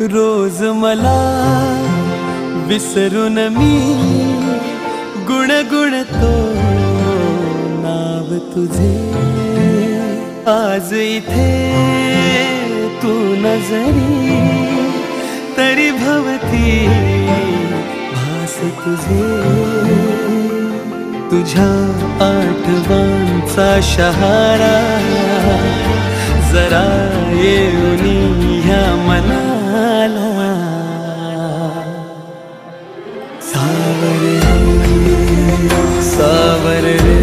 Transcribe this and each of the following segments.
रोज मला विसरून मी गुणगुणतो नाव तुझे। आज इथे तू नजरी तरी भवती भास तुझे। तुझ्या आठवणचा शहारा जरा येऊनी ह्या मनाला। सावर रे सावर रे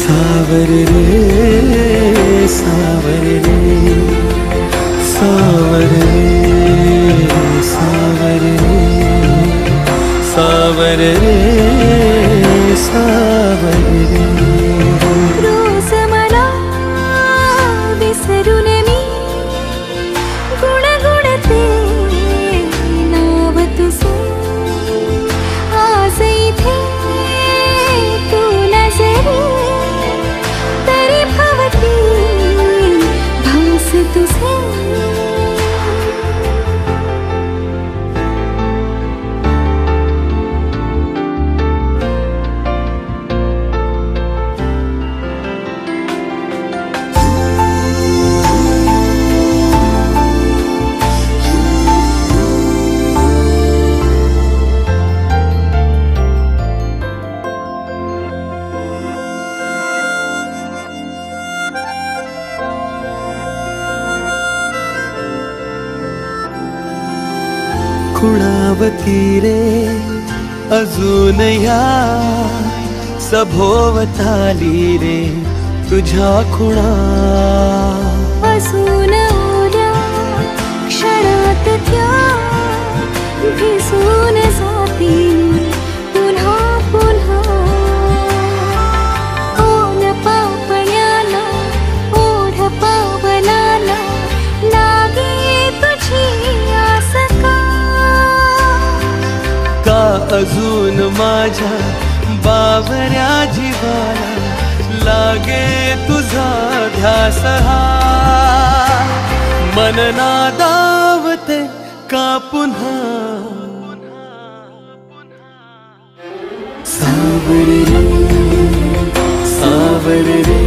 सावर रे सावर रे सावर रे सावर रे सावर रे सावर रे। रोज मला विसरून मी गुणगुणते नाव तुझे। आज इथे तू नजरी तरी भवती भास तुझे। खुणावती रे अजून या सभोवताली रे तुझ्या खुणा। अजून उद्या क्षणात त्या भिजून जातील पुन्हा पुन्हा। ओन पापण्याला ओढ पावलाला लागे तुझी आस का अजून माझ्या बावऱ्या जीवाला लागे तुझा ध्यास हा। मन नादावते का पुन्हा। सावर रे सावर रे